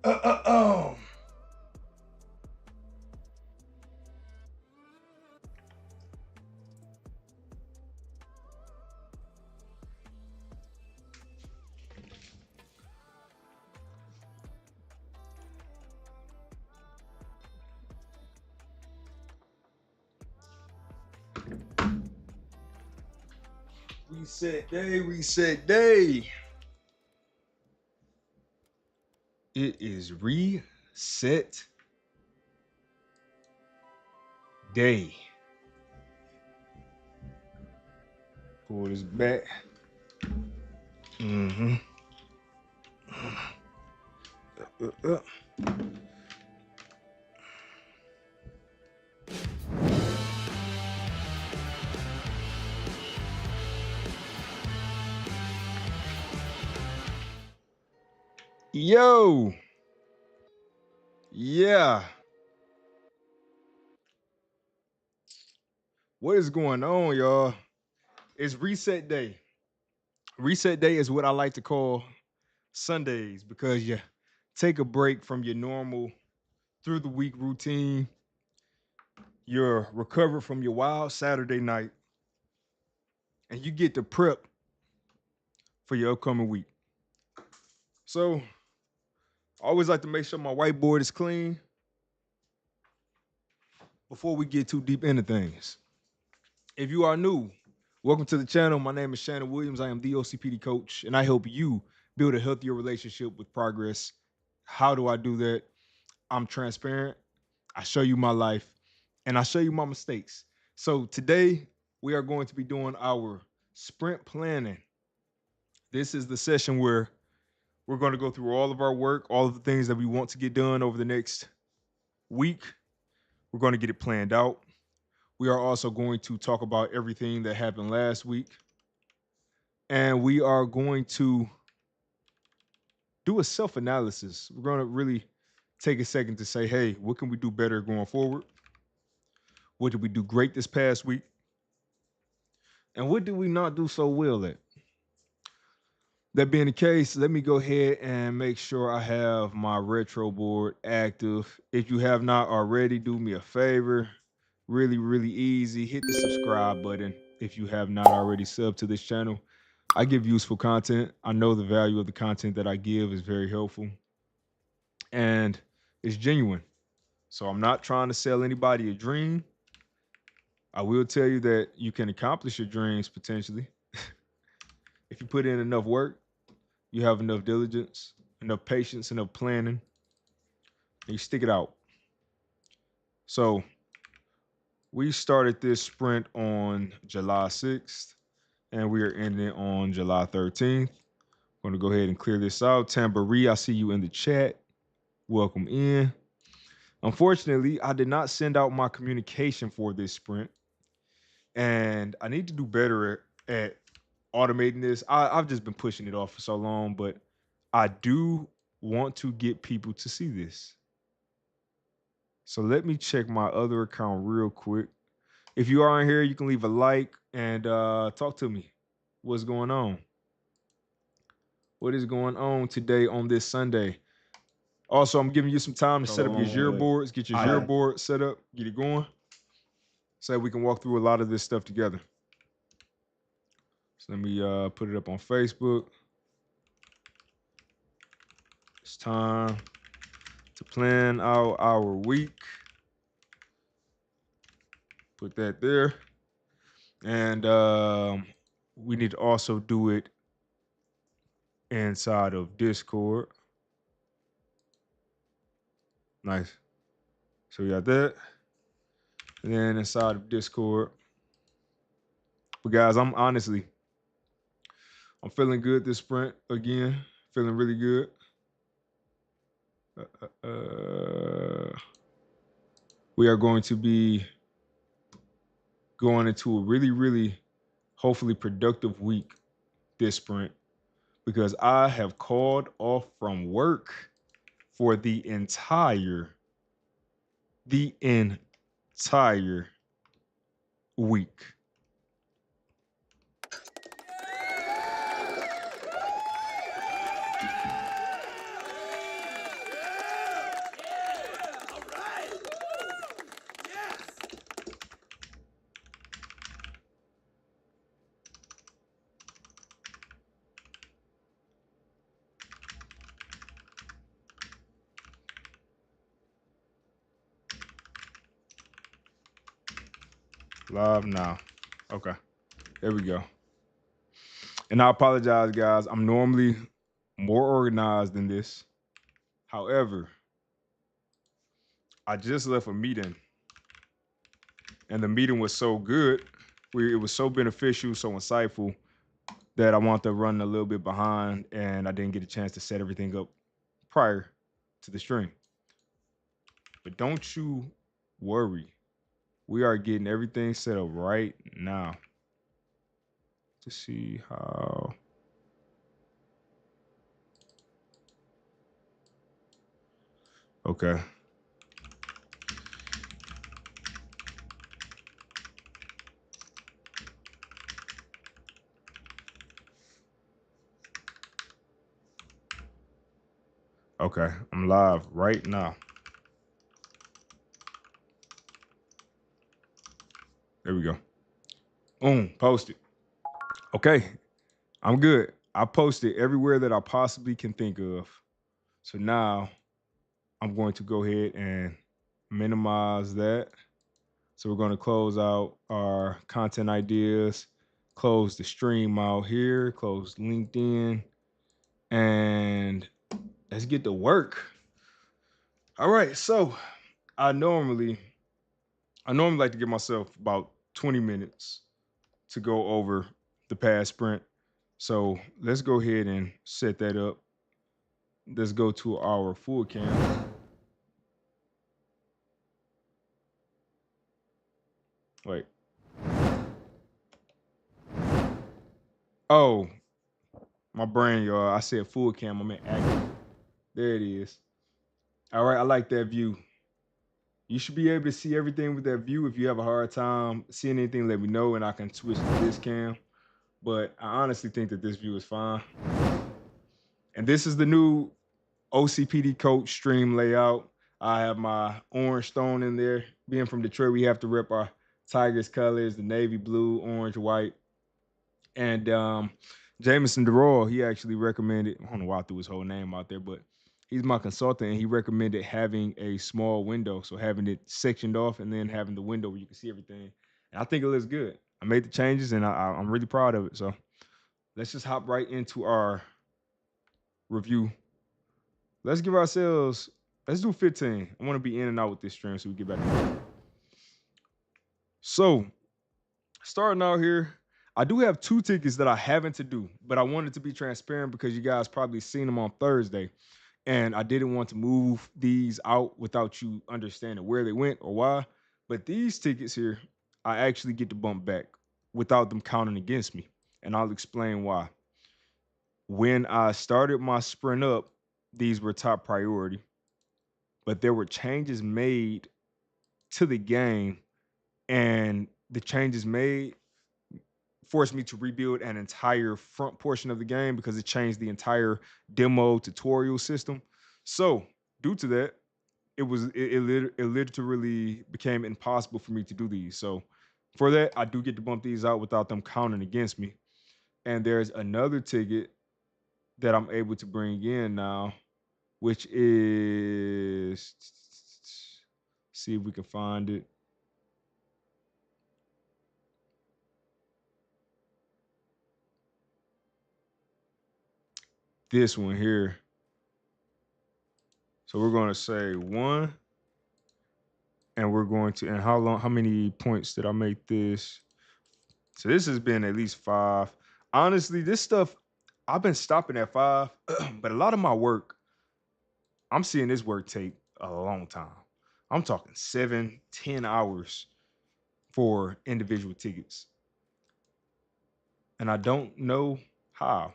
uh, uh. Reset day, reset day. It is reset day. Pull this back. Mm-hmm. Uh. Yo. Yeah. What is going on, y'all? It's reset day. Reset day is what I like to call Sundays because you take a break from your normal through the week routine. You're recovered from your wild Saturday night and you get to prep for your upcoming week. So I always like to make sure my whiteboard is clean before we get too deep into things. If you are new, welcome to the channel. My name is Shannon Williams. I am the OCPD coach, and I help you build a healthier relationship with progress. How do I do that? I'm transparent. I show you my life, and I show you my mistakes. So today, we are going to be doing our sprint planning. This is the session where we're going to go through all of our work, all of the things that we want to get done over the next week. We're going to get it planned out. We are also going to talk about everything that happened last week. And we are going to do a self-analysis. We're going to really take a second to say, hey, what can we do better going forward? What did we do great this past week? And what did we not do so well at? That being the case, let me go ahead and make sure I have my retro board active. If you have not already, do me a favor. Really, really easy. Hit the subscribe button if you have not already subbed to this channel. I give useful content. I know the value of the content that I give is very helpful and it's genuine. So I'm not trying to sell anybody a dream. I will tell you that you can accomplish your dreams potentially if you put in enough work, you have enough diligence, enough patience, enough planning, and you stick it out. So we started this sprint on July 6th, and we are ending on July 13th. I'm going to go ahead and clear this out. Tamboree, I see you in the chat. Welcome in. Unfortunately, I did not send out my communication for this sprint, and I need to do better at automating this. I've just been pushing it off for so long, but I do want to get people to see this. So let me check my other account real quick. If you are in here, you can leave a like and talk to me. What's going on? What is going on today on this Sunday? Also, I'm giving you some time to set up your Jira boards, get your Jira board set up, get it going, so we can walk through a lot of this stuff together. So let me put it up on Facebook. It's time to plan out our week. Put that there. And we need to also do it inside of Discord. Nice. So we got that. And then inside of Discord. But guys, I'm feeling good this sprint again. Feeling really good. We are going to be going into a really, really, hopefully productive week this sprint because I have called off from work for the entire week. Live now. Okay, there we go. And I apologize, guys. I'm normally more organized than this. However, I just left a meeting, and the meeting was so good. It was so beneficial, so insightful that I wanted to run a little bit behind, and I didn't get a chance to set everything up prior to the stream. But don't you worry. We are getting everything set up right now to see how. Okay. Okay. I'm live right now. There we go. Boom. Posted. Okay. I'm good. I posted everywhere that I possibly can think of. So now I'm going to go ahead and minimize that. So we're going to close out our content ideas, close the stream out here, close LinkedIn, and let's get to work. All right. So I normally like to give myself about 20 minutes to go over the past sprint. So let's go ahead and set that up. Let's go to our full cam. Wait. Oh, my brain, y'all. I said full cam. I meant active. There it is. All right. I like that view. You should be able to see everything with that view. If you have a hard time seeing anything, let me know and I can switch to this cam. But I honestly think that this view is fine. And this is the new OCPD coach stream layout. I have my orange stone in there. Being from Detroit, we have to rep our Tigers colors, the navy blue, orange, white. And Jameson DeRoy, he actually recommended, I don't know why I threw his whole name out there, but he's my consultant and he recommended having a small window. So having it sectioned off and then having the window where you can see everything. And I think it looks good. I made the changes and I'm really proud of it. So let's just hop right into our review. Let's give ourselves, let's do 15. I want to be in and out with this stream so we get back. So starting out here, I do have 2 tickets that I haven't to do, but I wanted to be transparent because you guys probably seen them on Thursday. And I didn't want to move these out without you understanding where they went or why. But these tickets here, I actually get to bump back without them counting against me. And I'll explain why. When I started my sprint up, these were top priority, but there were changes made to the game, and the changes made forced me to rebuild an entire front portion of the game because it changed the entire demo tutorial system. So, due to that, it literally became impossible for me to do these. So, for that, I do get to bump these out without them counting against me. And there's another ticket that I'm able to bring in now, which is, see if we can find it. This one here. So we're going to say 1, and we're going to, and how many points did I make this? So this has been at least 5. Honestly, this stuff, I've been stopping at 5, but a lot of my work, I'm seeing this work take a long time. I'm talking 7, 10 hours for individual tickets. And I don't know how.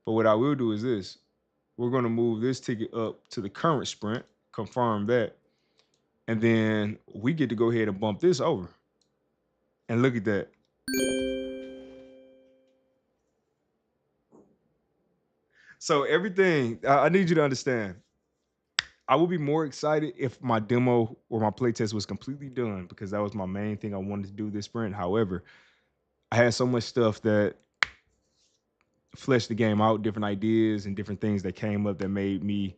But what I will do is this. We're going to move this ticket up to the current sprint, confirm that. And then we get to go ahead and bump this over. And look at that. So everything, I need you to understand. I would be more excited if my demo or my playtest was completely done because that was my main thing I wanted to do this sprint. However, I had so much stuff that fleshed the game out, different ideas and different things that came up that made me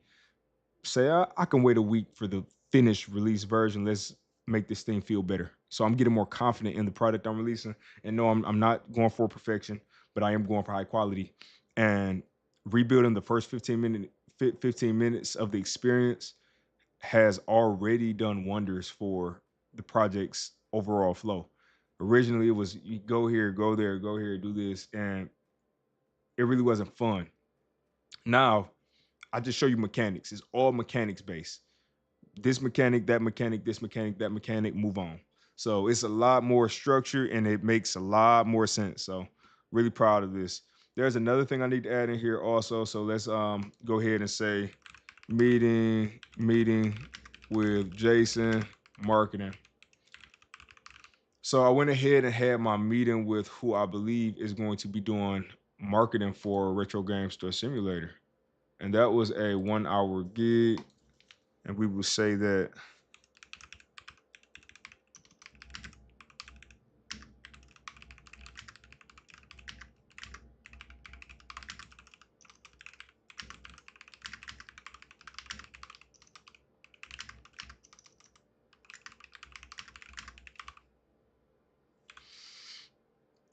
say, I can wait a week for the finished release version. Let's make this thing feel better. So I'm getting more confident in the product I'm releasing. And no, I'm not going for perfection, but I am going for high quality. And rebuilding the first 15 minutes of the experience has already done wonders for the project's overall flow. Originally, it was you go here, go there, go here, do this, and it really wasn't fun. Now, I just show you mechanics. It's all mechanics based. This mechanic, that mechanic, this mechanic, that mechanic, move on. So it's a lot more structure and it makes a lot more sense. So really proud of this. There's another thing I need to add in here also. So let's go ahead and say meeting with Jason marketing. So I went ahead and had my meeting with who I believe is going to be doing marketing for Retro Game Store Simulator. And that was a 1 hour gig. And we will say that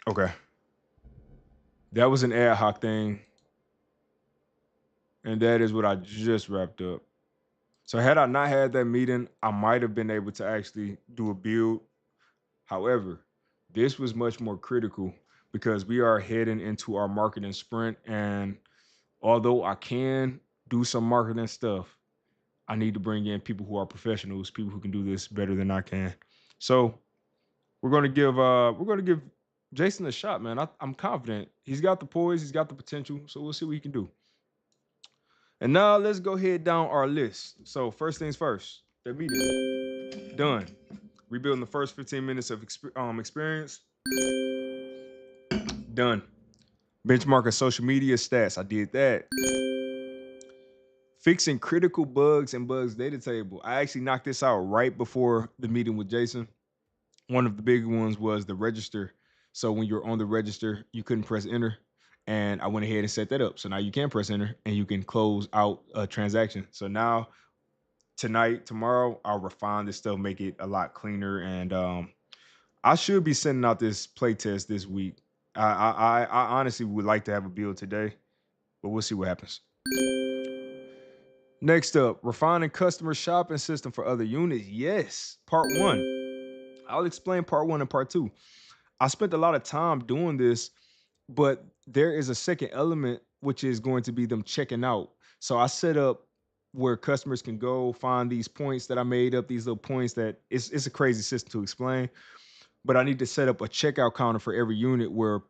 okay. That was an ad hoc thing, and that is what I just wrapped up. So had I not had that meeting, I might have been able to actually do a build. However, this was much more critical because we are heading into our marketing sprint. And although I can do some marketing stuff, I need to bring in people who are professionals, people who can do this better than I can. So we're gonna give Jason a shot, man. I'm confident. He's got the poise, he's got the potential. So we'll see what he can do. And now let's go ahead down our list. So first things first, the meeting done. Rebuilding the first 15 minutes of experience done. Benchmarking social media stats. I did that. Fixing critical bugs and bugs data table. I actually knocked this out right before the meeting with Jason. One of the big ones was the register. So when you're on the register, you couldn't press enter. And I went ahead and set that up. So now you can press enter and you can close out a transaction. So now tonight, tomorrow, I'll refine this stuff, make it a lot cleaner. And I should be sending out this play test this week. I honestly would like to have a build today, but we'll see what happens. Next up, refining customer shopping system for other units. Yes, part one. I'll explain part one and part two. I spent a lot of time doing this, but there is a second element, which is going to be them checking out. So I set up where customers can go find these points that I made up, these little points that it's a crazy system to explain, but I need to set up a checkout counter for every unit where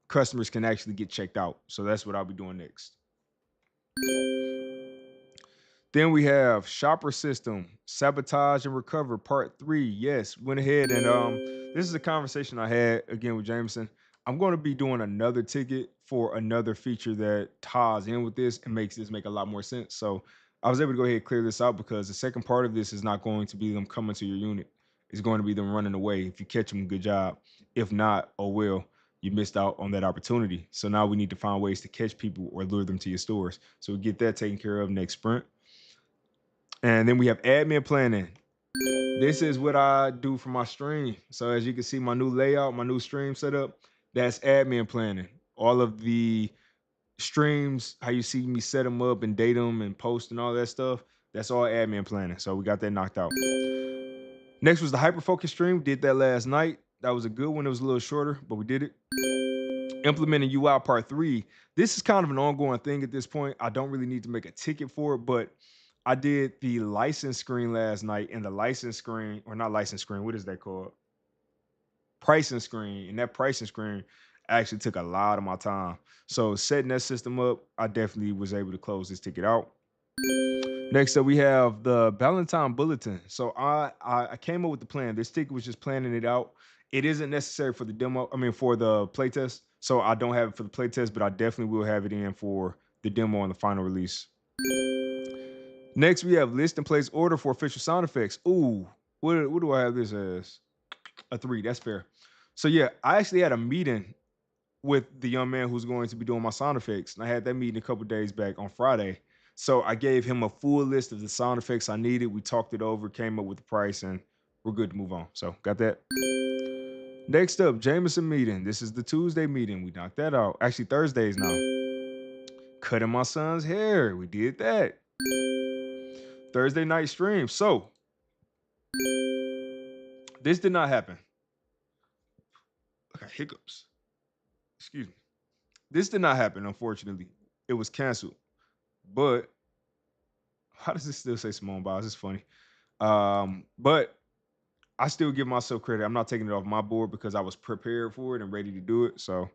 customers can actually get checked out. So that's what I'll be doing next. Then we have shopper system, sabotage and recover part three. Yes, went ahead and this is a conversation I had again with Jameson. I'm going to be doing another ticket for another feature that ties in with this and makes this make a lot more sense. So I was able to go ahead and clear this out because the second part of this is not going to be them coming to your unit. It's going to be them running away. If you catch them, good job. If not, oh well, you missed out on that opportunity. So now we need to find ways to catch people or lure them to your stores. So we get that taken care of next sprint. And then we have admin planning. This is what I do for my stream. So as you can see, my new layout, my new stream setup, that's admin planning. All of the streams, how you see me set them up and date them and post and all that stuff, that's all admin planning. So we got that knocked out. Next was the hyper focus stream. Did that last night. That was a good one. It was a little shorter, but we did it. Implementing UI part three. This is kind of an ongoing thing at this point. I don't really need to make a ticket for it, but I did the license screen last night, and the license screen, or not license screen, what is that called? Pricing screen. And that pricing screen actually took a lot of my time. So setting that system up, I definitely was able to close this ticket out. Next up, we have the Valentine Bulletin. So I came up with the plan. This ticket was just planning it out. It isn't necessary for the demo, I mean, for the playtest. So I don't have it for the playtest, but I definitely will have it in for the demo and the final release. Next, we have list and place order for official sound effects. Ooh, what do I have this as? A 3. That's fair. So yeah, I actually had a meeting with the young man who's going to be doing my sound effects. And I had that meeting a couple days back on Friday. So I gave him a full list of the sound effects I needed. We talked it over, came up with the price, and we're good to move on. So got that. Next up, Jameson meeting. This is the Tuesday meeting. We knocked that out. Actually, Thursdays now. Cutting my son's hair. We did that. Thursday night stream. So this did not happen. I got hiccups. Excuse me. This did not happen, unfortunately. It was canceled. But how does this still say Simone Biles? It's funny. But I still give myself credit. I'm not taking it off my board because I was prepared for it and ready to do it. So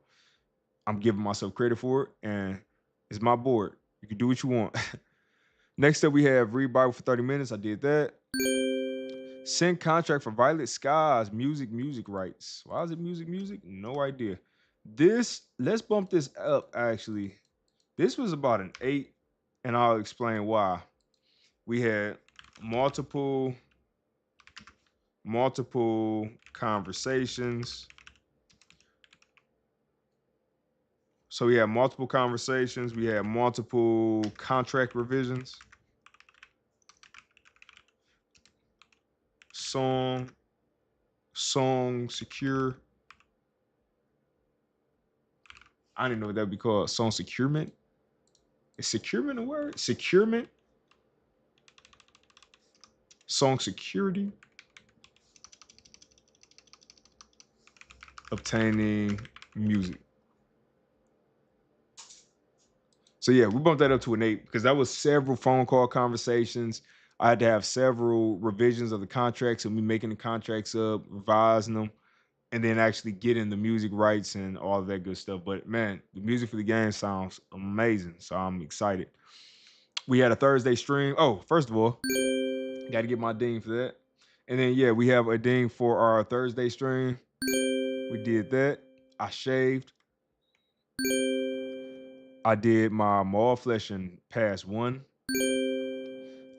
I'm giving myself credit for it. And it's my board. You can do what you want. Next up, we have read Bible for 30 minutes. I did that. Send contract for Violet Skies, music rights. Why is it music? No idea. Let's bump this up actually. This was about an 8, and I'll explain why. We had multiple conversations. So we had multiple conversations. We had multiple contract revisions. Song secure. I didn't know what that'd be called. Song securement. Is securement a word? Securement. Song security. Obtaining music. So yeah, we bumped that up to an 8 because that was several phone call conversations. I had to have several revisions of the contracts and me making the contracts up, revising them, and then actually getting the music rights and all of that good stuff. But man, the music for the game sounds amazing. So I'm excited. We had a Thursday stream. Oh, first of all, got to get my ding for that. And then yeah, we have a ding for our Thursday stream. We did that. I shaved. I did my mall fleshing past 1.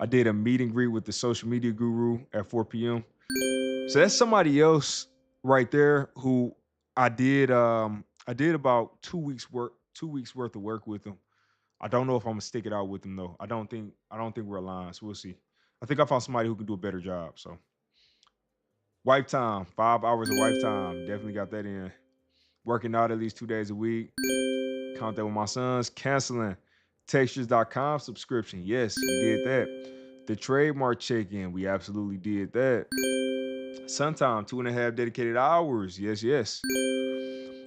I did a meet and greet with the social media guru at 4 p.m. So that's somebody else right there who I did about 2 weeks worth of work with him. I don't know if I'm gonna stick it out with him though. I don't think we're aligned. So we'll see. I think I found somebody who can do a better job. So wife time, 5 hours of wife time. Definitely got that in. Working out at least 2 days a week. Count that with my sons. Canceling textures.com subscription. Yes, we did that. The trademark check-in. We absolutely did that. Suntime, 2.5 dedicated hours. Yes.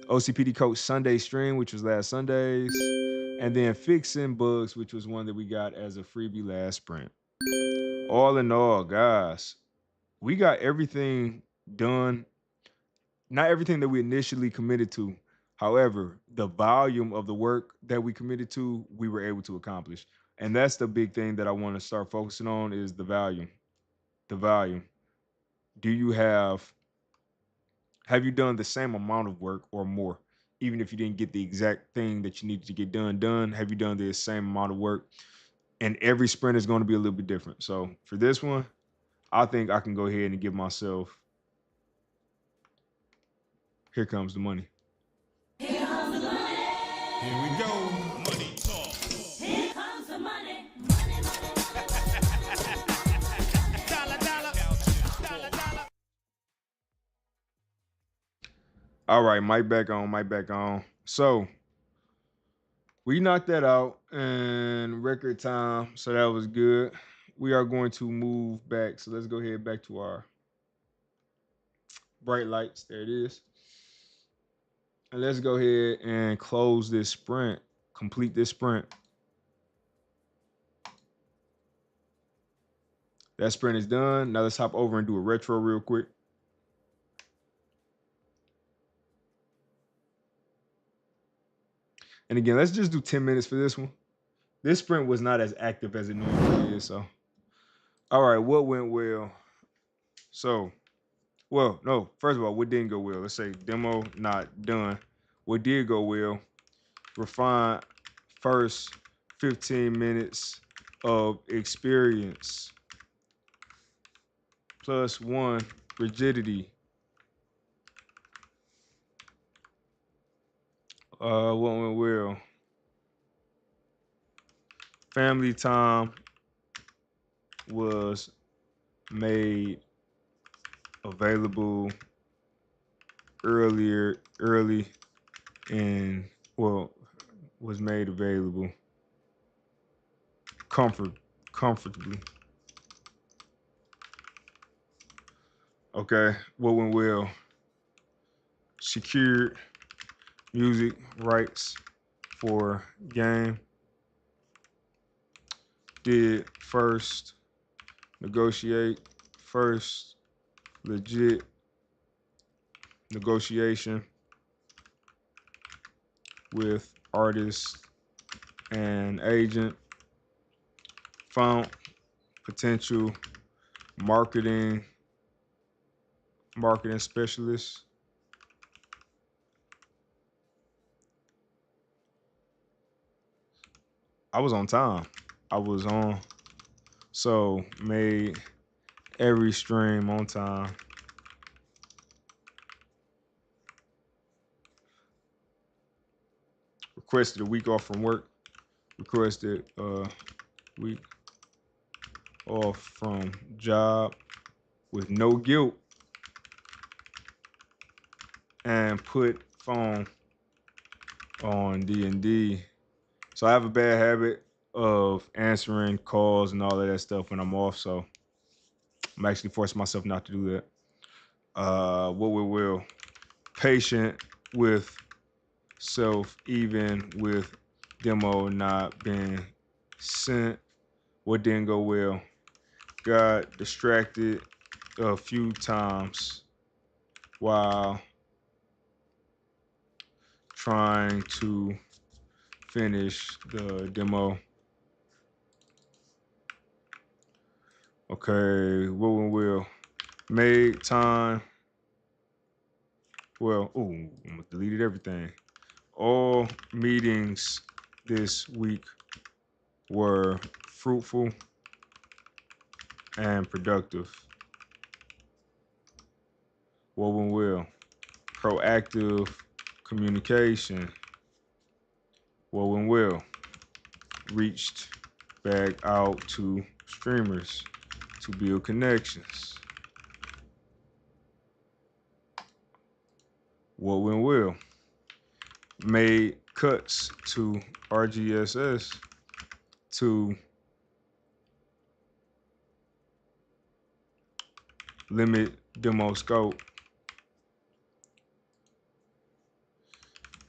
OCPD Coach Sunday stream, which was last Sundays. And then fixing bugs, which was one that we got as a freebie last sprint. All in all, guys, we got everything done. Not everything that we initially committed to. However, the volume of the work that we committed to, we were able to accomplish. And that's the big thing that I want to start focusing on is the volume. The volume. Do you have you done the same amount of work or more? Even if you didn't get the exact thing that you needed to get done, have you done the same amount of work? And every sprint is going to be a little bit different. So for this one, I think I can go ahead and give myself, here comes the money. Here comes the money. Here we go. Money talk. Here comes the money. Money. Dollar. All right, mic back on. So we knocked that out in record time. So that was good. We are going to move back. So let's go ahead back to our bright lights. There it is. And let's go ahead and close this sprint, complete this sprint. That sprint is done. Now let's hop over and do a retro real quick. And again, let's just do 10 minutes for this one. This sprint was not as active as it normally is. So, all right, what went well? So, well, no, first of all, what didn't go well? Let's say demo not done. What did go well? Refine first 15 minutes of experience plus 1 rigidity. What went well? Family time was made available early and well was made available comfortably. Okay, what went well? Secured music rights for game. Did first negotiate first legit negotiation with artist and agent. Found potential marketing marketing specialists. I was on time. I was on, so made every stream on time. Requested a week off from work. Requested a week off from job with no guilt, and put phone on D&D. So I have a bad habit of answering calls and all of that stuff when I'm off. So I'm actually forcing myself not to do that. What we will patient with self, even with demo not being sent. What didn't go well? Got distracted a few times while trying to finish the demo. Okay, what went well? Made time. Well, ooh, I deleted everything. All meetings this week were fruitful and productive. What went well? Proactive communication. What went well? Reached back out to streamers to build connections. What went well? Made cuts to RGSS to limit demo scope.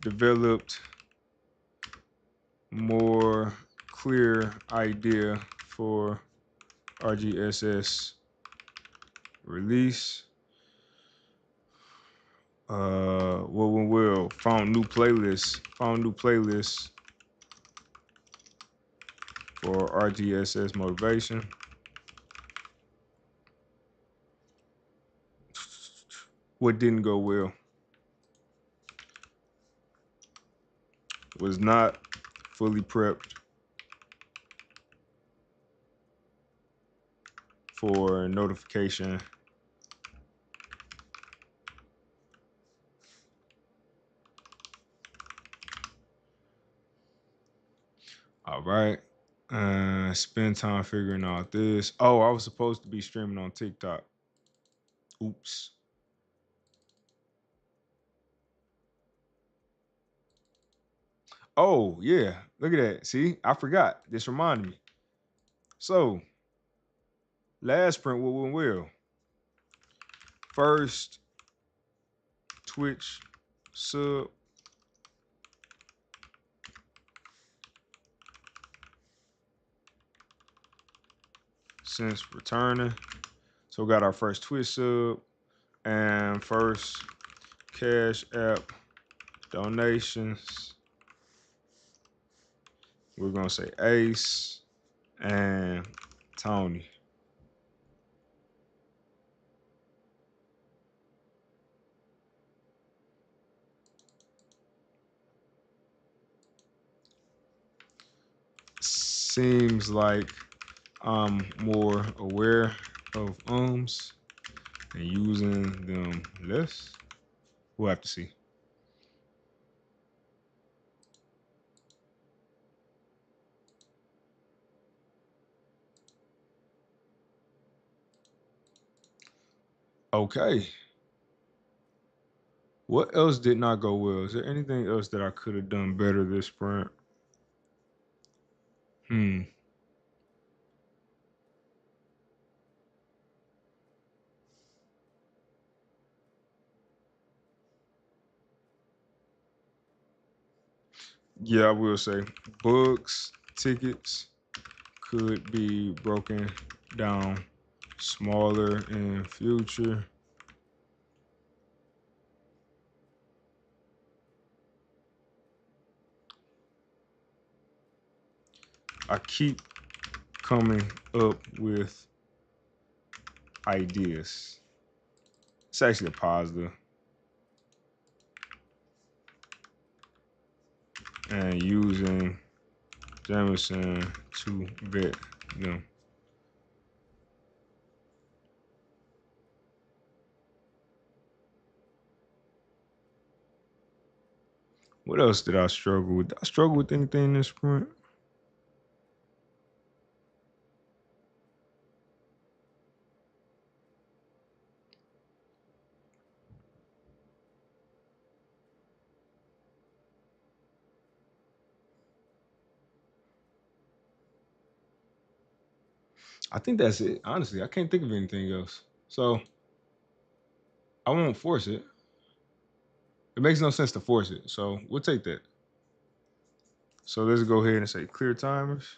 Developed more clear idea for RGSS release. What went well? Found new playlists. Found new playlists for RGSS motivation. What didn't go well? Was not fully prepped for notification. All right. Spend time figuring out this. Oh, I was supposed to be streaming on TikTok. Oops. Oh, yeah. Look at that. See, I forgot. This reminded me. So, last sprint, what went well? First, Twitch sub. Since returning. So, we got our first Twitch sub and first Cash App donations. We're going to say Ace and Tony. Seems like I'm more aware of ums and using them less. We'll have to see. Okay. What else did not go well? Is there anything else that I could have done better this sprint? Hmm. Yeah, I will say books, tickets could be broken down smaller in future. I keep coming up with ideas. It's actually a positive. And using Jameson to vet them. What else did I struggle with? Did I struggle with anything in this sprint? I think that's it. Honestly, I can't think of anything else. So I won't force it. It makes no sense to force it. So we'll take that. So let's go ahead and say clear timers.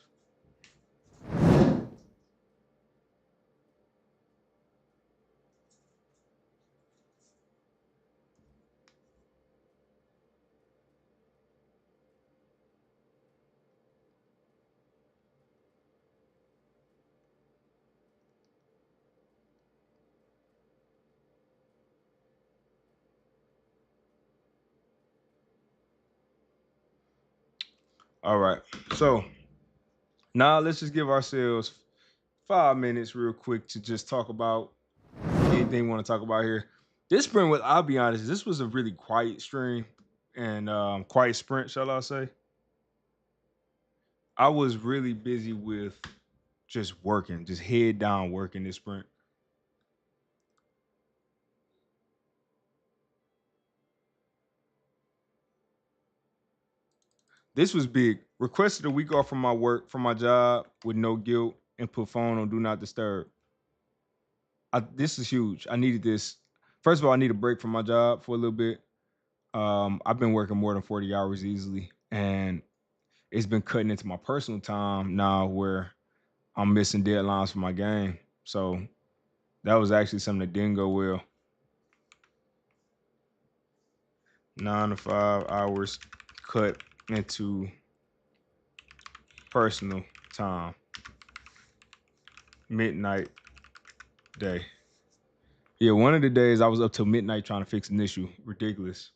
All right. So now let's just give ourselves 5 minutes real quick to just talk about anything we want to talk about here. This sprint was, I'll be honest, this was a really quiet stream and quiet sprint, shall I say. I was really busy with just working, just head down working this sprint. This was big. Requested a week off from my work, from my job with no guilt and put phone on do not disturb. This is huge. I needed this. First of all, I need a break from my job for a little bit. I've been working more than 40 hours easily, and it's been cutting into my personal time now where I'm missing deadlines for my game. So that was actually something that didn't go well. 9 to 5 hours cut into personal time. Midnight day. Yeah, one of the days I was up till midnight trying to fix an issue. Ridiculous.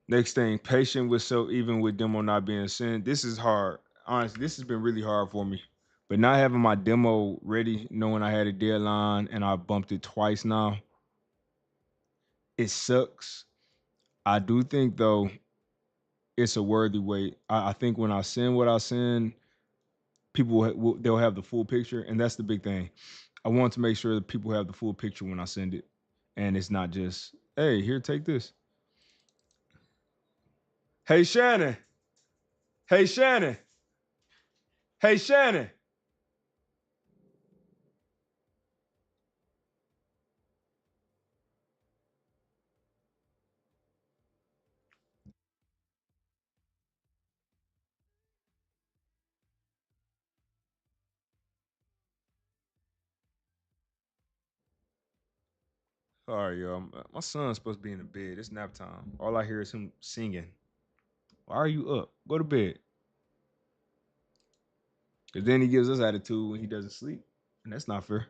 Next thing, patient with self, even with demo not being sent. This is hard. Honestly, this has been really hard for me. But not having my demo ready, knowing I had a deadline and I bumped it twice now, it sucks. I do think though it's a worthy wait. I think when I send what I send, people they'll have the full picture, and that's the big thing. I want to make sure that people have the full picture when I send it, and it's not just, hey, here, take this. Hey Shannon. Hey Shannon. Hey Shannon. Sorry, y'all. My son's supposed to be in the bed. It's nap time. All I hear is him singing. Why are you up? Go to bed. Because then he gives us attitude when he doesn't sleep. And that's not fair.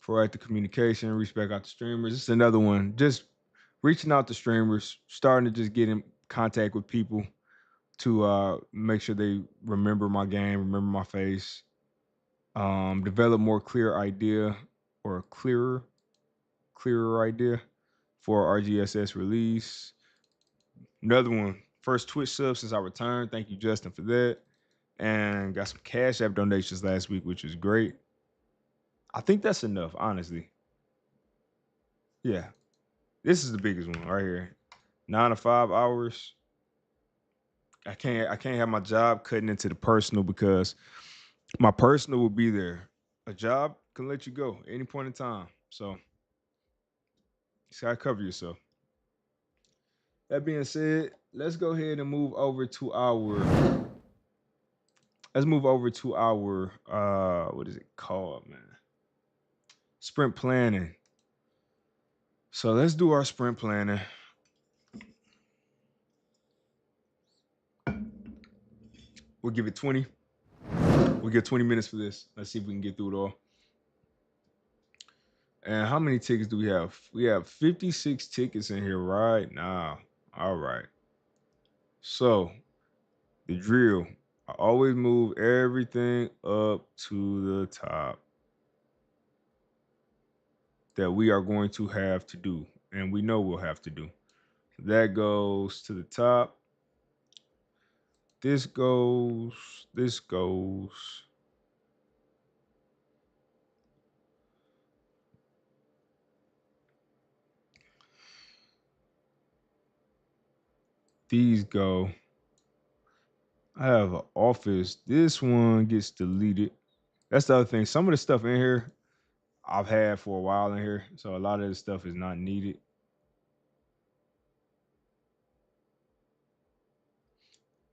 Proactive communication, respect out to streamers. It's another one. Just reaching out to streamers, starting to just get in contact with people to make sure they remember my game, remember my face, develop more clear idea or a clearer idea for RGSS release. Another one, first Twitch sub since I returned. Thank you, Justin, for that. And got some Cash App donations last week, which was great. I think that's enough, honestly. Yeah, this is the biggest one right here. 9 to 5 hours. I can't have my job cutting into the personal because my personal will be there. A job can let you go any point in time. So you gotta cover yourself. That being said, let's go ahead and move over to our what is it called, man? Sprint planning. So let's do our sprint planning. We'll give it 20. We'll get 20 minutes for this. Let's see if we can get through it all. And how many tickets do we have? We have 56 tickets in here right now. All right. So the drill. I always move everything up to the top that we are going to have to do. And we know we'll have to do. That goes to the top. This goes. This goes. These go. I have an office. This one gets deleted. That's the other thing. Some of the stuff in here I've had for a while in here. So a lot of this stuff is not needed.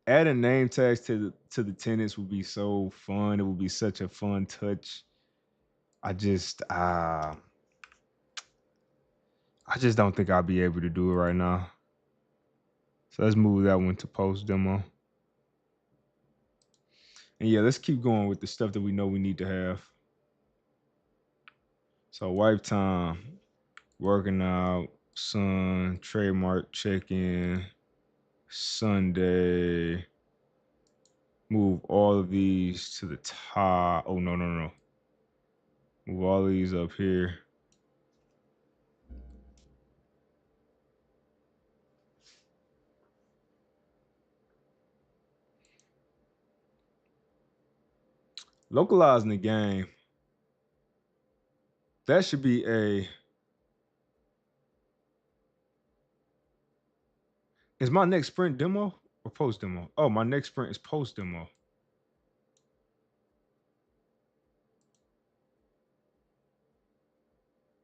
Adding name tags to the tenants would be so fun. It would be such a fun touch. I just don't think I'll be able to do it right now. So let's move that one to post demo. And yeah, let's keep going with the stuff that we know we need to have. So wife time, working out, son, trademark check-in, Sunday. Move all of these to the top. Oh, no, no, no. Move all of these up here. Localizing the game. That should be a. Is my next sprint demo or post demo? Oh, my next sprint is post demo.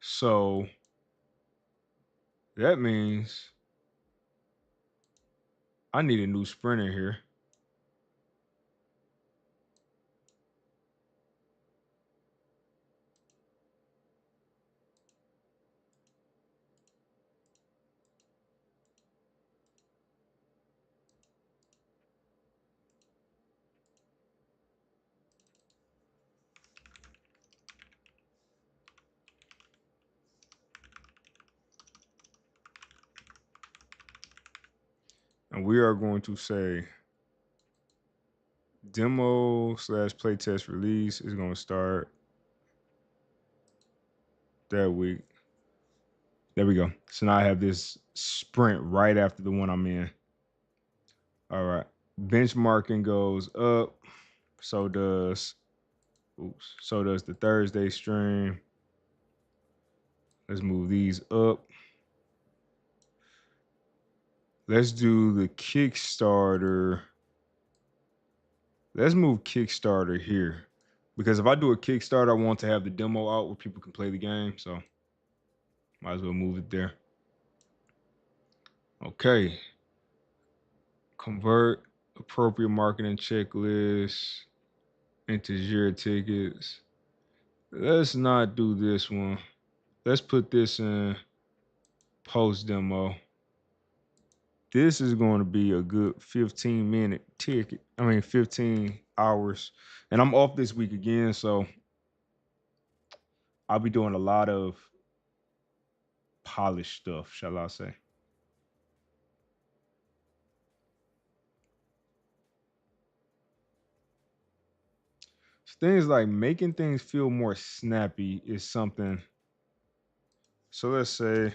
So that means I need a new sprint in here. And we are going to say demo / playtest release is going to start that week. There we go. So now I have this sprint right after the one I'm in. All right. Benchmarking goes up. So does the Thursday stream. Let's move these up. Let's do the Kickstarter. Let's move Kickstarter here. Because if I do a Kickstarter, I want to have the demo out where people can play the game. So might as well move it there. Okay. Convert appropriate marketing checklist into Jira tickets. Let's not do this one. Let's put this in post demo. This is going to be a good 15-minute ticket. 15 hours. And I'm off this week again, so I'll be doing a lot of polished stuff, shall I say. Things like making things feel more snappy is something. So let's say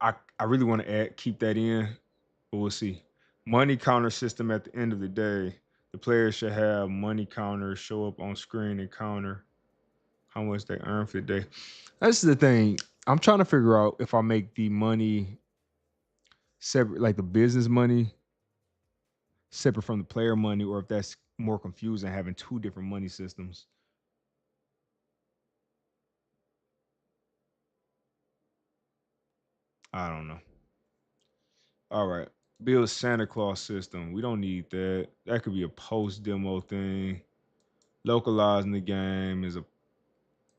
I really want to keep that in, but we'll see. Money counter system at the end of the day. The players should have money counters show up on screen and counter how much they earn for the day. That's the thing. I'm trying to figure out if I make the money separate, like the business money separate from the player money, or if that's more confusing having two different money systems. I don't know. All right. Build Santa Claus system. We don't need that. That could be a post demo thing. Localizing the game is a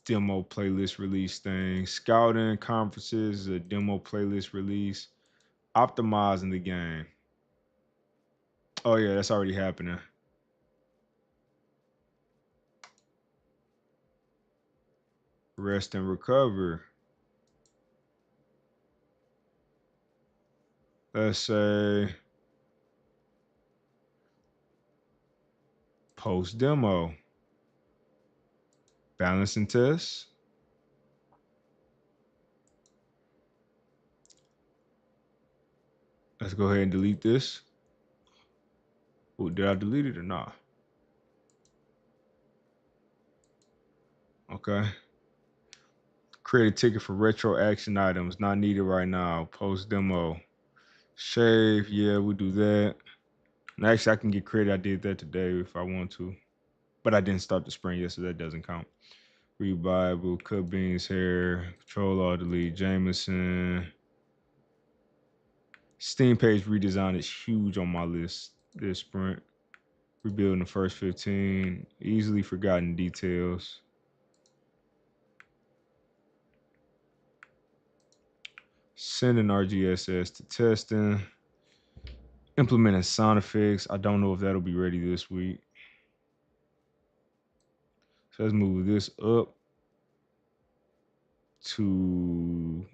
demo playlist release thing. Scouting conferences is a demo playlist release. Optimizing the game. Oh yeah, that's already happening. Rest and recover. Let's say post demo. Balance and test. Let's go ahead and delete this. Oh, did I delete it or not? Okay. Create a ticket for retro action items not needed right now. Post demo. Shave. Yeah, we'll do that. And actually, I can get credit. I did that today if I want to. But I didn't start the sprint yet, so that doesn't count. Read Bible, cut beans hair, control all delete, Jameson. Steam page redesign is huge on my list this sprint. Rebuilding the first 15, easily forgotten details. Sending RGSS to testing. Implementing sound effects. I don't know if that'll be ready this week. So let's move this up to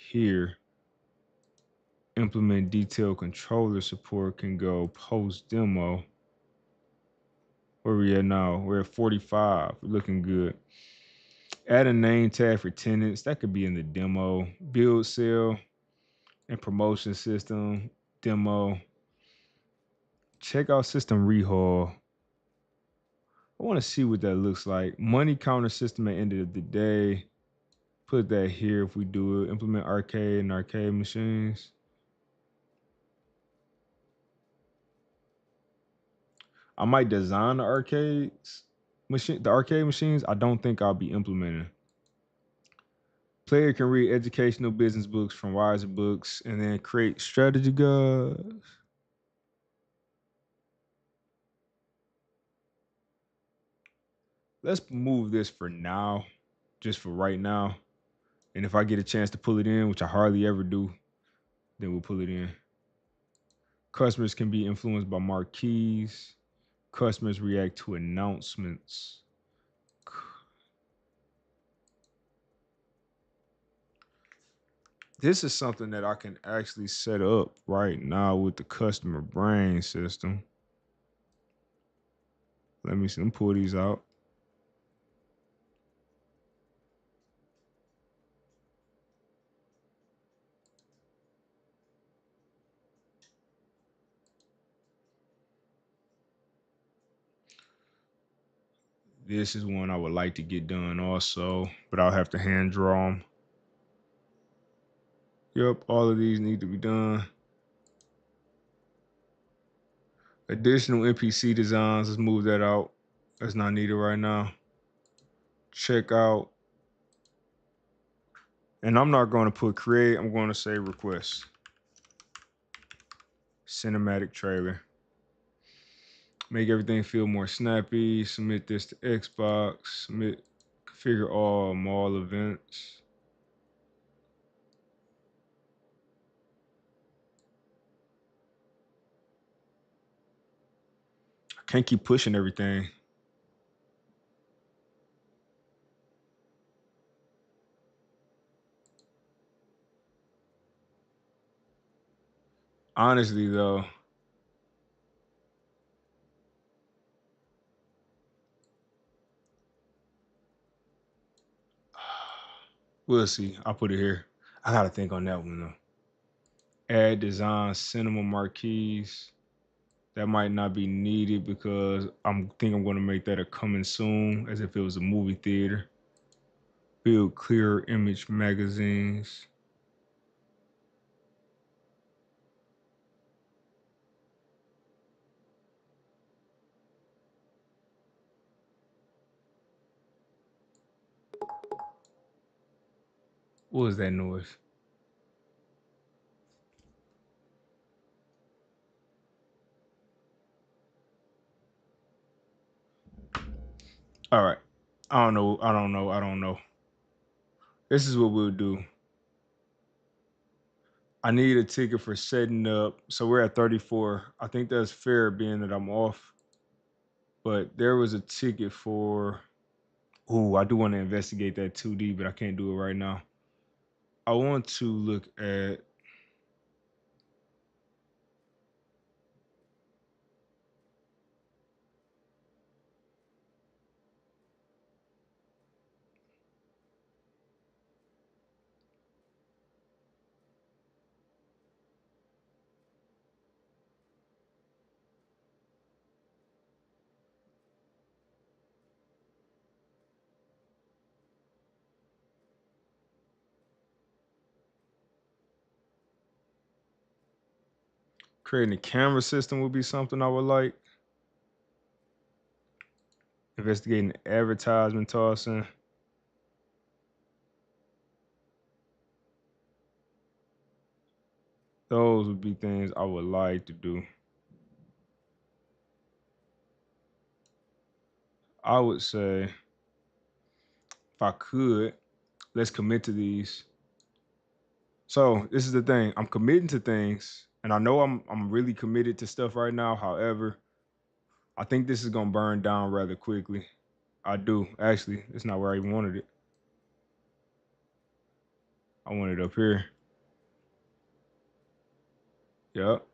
here. Implement detailed controller support can go post demo. Where we at now? We're at 45. We're looking good. Add a name tag for tenants. That could be in the demo. Build sale and promotion system. Demo. Check out system rehaul. I want to see what that looks like. Money counter system at the end of the day. Put that here if we do it. Implement arcade and arcade machines. I might design the arcade machines. I don't think I'll be implementing. Player can read educational business books from Wiser Books and then create strategy guides. Let's move this for now, just for right now. And if I get a chance to pull it in, which I hardly ever do, then we'll pull it in. Customers can be influenced by marquees. Customers react to announcements. This is something that I can actually set up right now with the customer brain system. Let me see. Let me pull these out. This is one I would like to get done also, but I'll have to hand draw them. Yep, all of these need to be done. Additional NPC designs, let's move that out. That's not needed right now. Check out. And I'm not going to put create, I'm going to say request. Cinematic trailer. Make everything feel more snappy. Submit this to Xbox. Submit, configure all mall events. I can't keep pushing everything. Honestly, though, We'll see. I'll put it here. I gotta think on that one though. Add design cinema marquees. That might not be needed because I'm gonna make that a coming soon as if it was a movie theater. Build clear image magazines. What was that noise? All right. I don't know. I don't know. I don't know. This is what we'll do. I need a ticket for setting up. So we're at 34. I think that's fair being that I'm off. But there was a ticket for. Ooh, I do want to investigate that 2D, but I can't do it right now. I want to look at. Creating a camera system would be something I would like. Investigating advertisement tossing. Those would be things I would like to do. I would say if I could, let's commit to these. So this is the thing. I'm committing to things, and I know I'm really committed to stuff right now. However, I think this is gonna burn down rather quickly. I do actually. It's not where I even wanted it. I want it up here. Yep.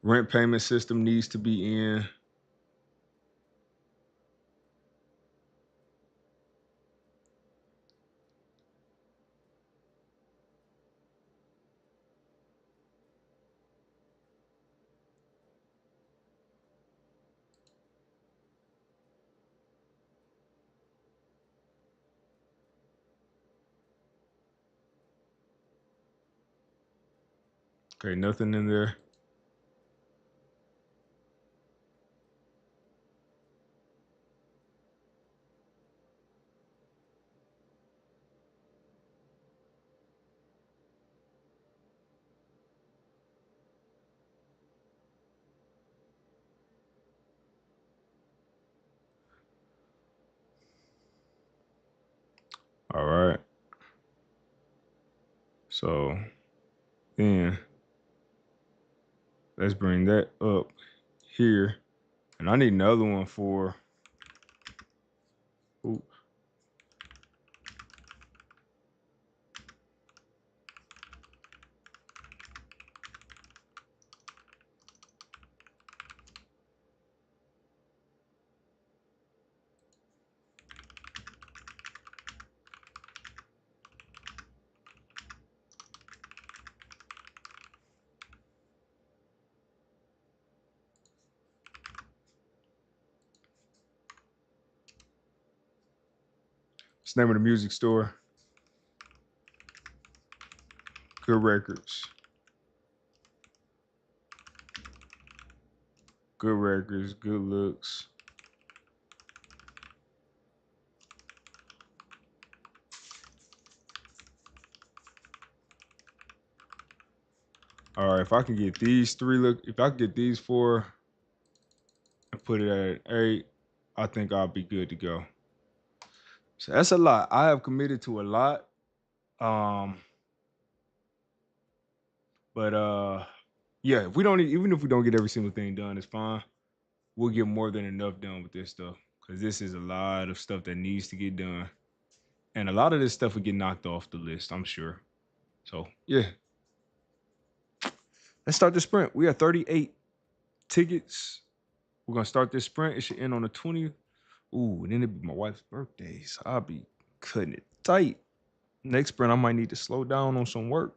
Rent payment system needs to be in. Okay, nothing in there. All right. So then let's bring that up here. And I need another one for ooh, what's the name of the music store? Good records. Good records, good looks. All right, if I can get these three, look, if I can get these four and put it at 8, I think I'll be good to go. So that's a lot. I have committed to a lot. Um, but yeah, if we don't even if we don't get every single thing done, it's fine. We'll get more than enough done with this stuff. Cause this is a lot of stuff that needs to get done. And a lot of this stuff will get knocked off the list, I'm sure. So yeah. Let's start the sprint. We are 38 tickets. We're gonna start this sprint. It should end on the 20th. Ooh, and then it'll be my wife's birthday. So I'll be cutting it tight. Next sprint, I might need to slow down on some work.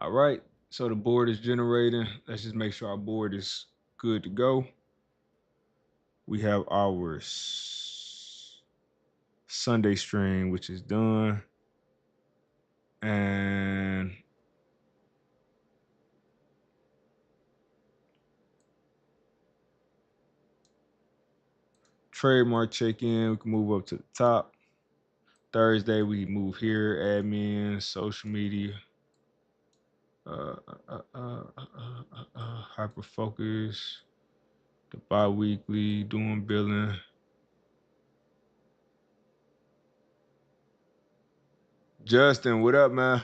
All right. So the board is generating. Let's just make sure our board is good to go. We have our Sunday stream, which is done. And trademark check-in, we can move up to the top. Thursday, we move here, admin, social media, hyper focus, the bi-weekly, doing billing. Justin, what up, man?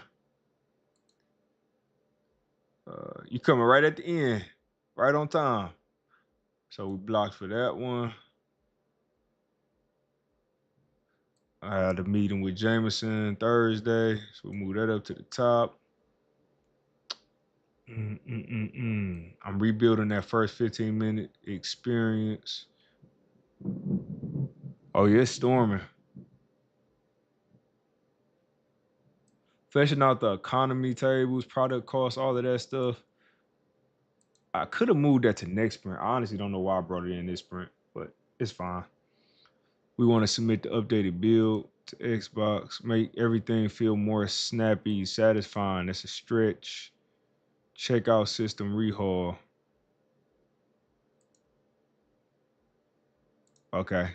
You coming right at the end, right on time. So we blocked for that one. I had a meeting with Jameson Thursday, so we move that up to the top. I'm rebuilding that first 15-minute experience. Oh, yeah, it's storming. Fleshing out the economy tables, product costs, all of that stuff. I could have moved that to next sprint. I honestly don't know why I brought it in this sprint, but it's fine. We want to submit the updated build to Xbox, make everything feel more snappy, satisfying. That's a stretch. Checkout system rehaul. Okay.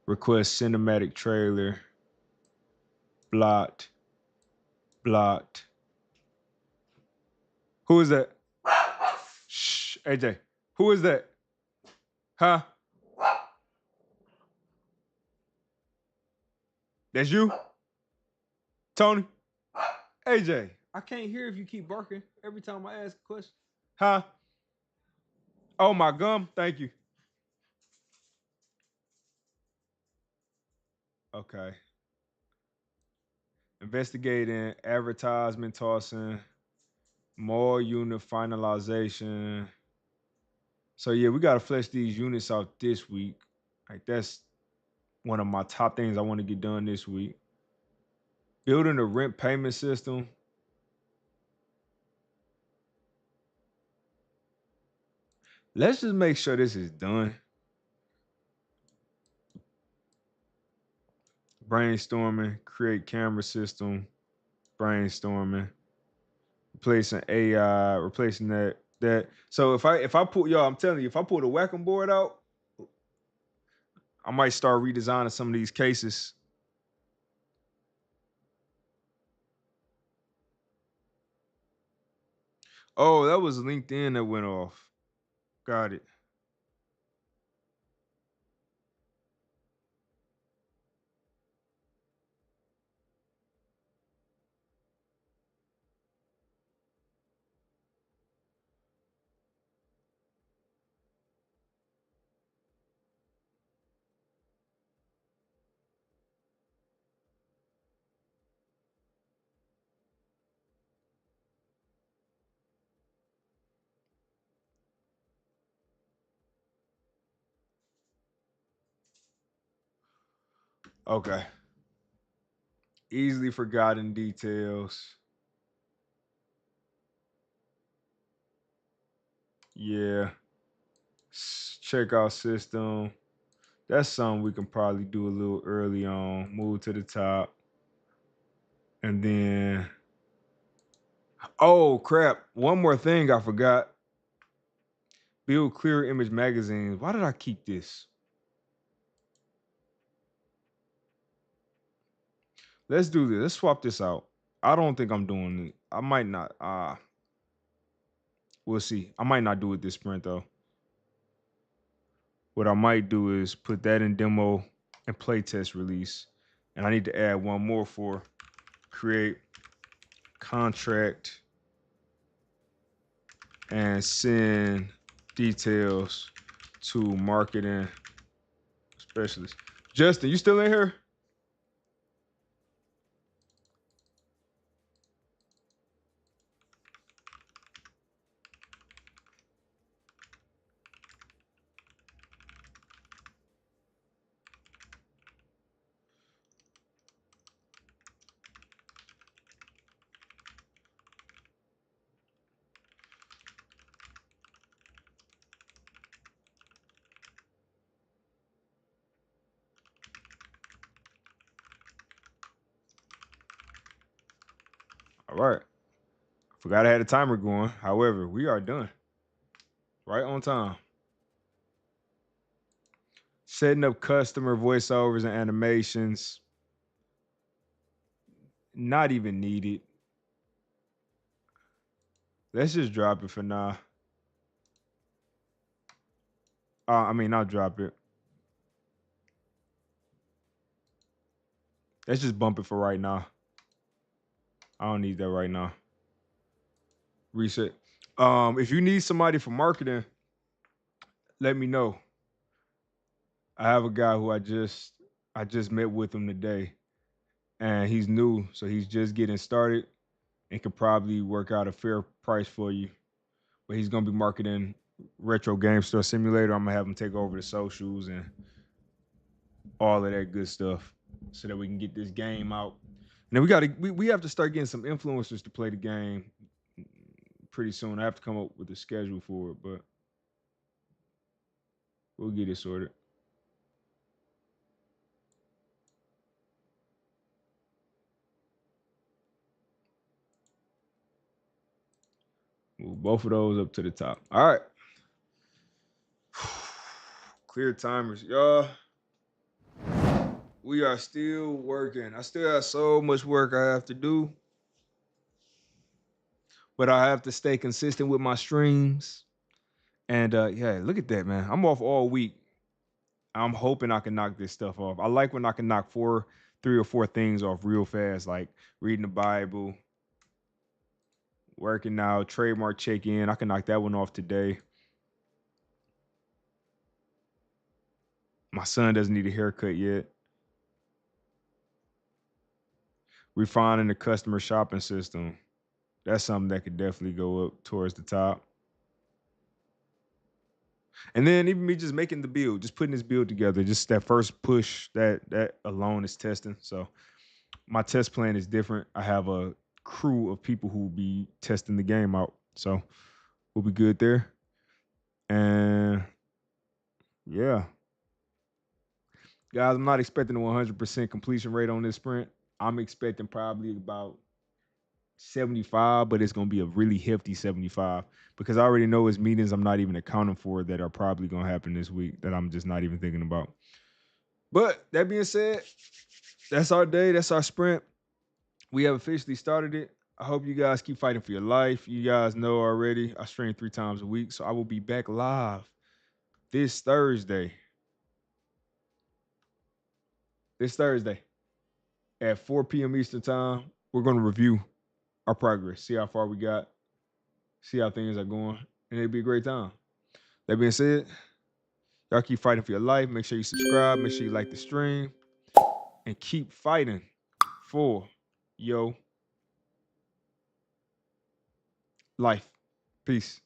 Request cinematic trailer. Blocked. Blocked. Who is that? Shh, AJ. Who is that? Huh? That's you? Tony? AJ, I can't hear if you keep barking every time I ask a question. Huh? Oh, my gum? Thank you. Okay. Investigating, advertisement tossing, mall unit finalization. So yeah, we gotta flesh these units out this week. Like that's one of my top things I want to get done this week. Building a rent payment system. Let's just make sure this is done. Brainstorming, create camera system, brainstorming, replacing AI, replacing that. So if I pull y'all, I'm telling you, if I pull the whack-a-mole board out, I might start redesigning some of these cases. Oh, that was LinkedIn that went off. Got it. Okay. Easily forgotten details. Yeah. Checkout system. That's something we can probably do a little early on. Move to the top. And then, oh crap. One more thing I forgot. Build clear image magazines. Why did I keep this? Let's do this. Let's swap this out. I don't think I'm doing it. I might not. We'll see. I might not do it this sprint though. What I might do is put that in demo and playtest release. And I need to add one more for create contract and send details to marketing specialist. Justin, you still in here? All right. Forgot I had a timer going. However, we are done. Right on time. Setting up customer voiceovers and animations. Not even needed. Let's just drop it for now. I'll drop it. Let's just bump it for right now. I don't need that right now. Reset. If you need somebody for marketing, let me know. I have a guy who I just met with him today, and he's new, so he's just getting started and could probably work out a fair price for you. But he's gonna be marketing Retro Game Store Simulator. I'm gonna have him take over the socials and all of that good stuff, so that we can get this game out. Now we have to start getting some influencers to play the game pretty soon. I have to come up with a schedule for it, but we'll get it sorted. Move both of those up to the top. All right. Clear timers, y'all. We are still working. I still have so much work I have to do, but I have to stay consistent with my streams. And yeah, look at that, man. I'm off all week. I'm hoping I can knock this stuff off. I like when I can knock three or four things off real fast, like reading the Bible, working out, trademark check in. I can knock that one off today. My son doesn't need a haircut yet. Refining the customer shopping system. That's something that could definitely go up towards the top. And then even me just making the build, just putting this build together, just that first push, that alone is testing. So my test plan is different. I have a crew of people who will be testing the game out. So we'll be good there. And yeah. Guys, I'm not expecting a 100% completion rate on this sprint. I'm expecting probably about 75, but it's going to be a really hefty 75 because I already know it's meetings I'm not even accounting for that are probably going to happen this week that I'm just not even thinking about. But that being said, that's our day. That's our sprint. We have officially started it. I hope you guys keep fighting for your life. You guys know already, I stream 3 times a week, so I will be back live this Thursday. At 4 p.m. Eastern time. We're going to review our progress, see how far we got, see how things are going, and it'll be a great time. That being said, y'all keep fighting for your life. Make sure you subscribe. Make sure you like the stream. And keep fighting for your life. Peace.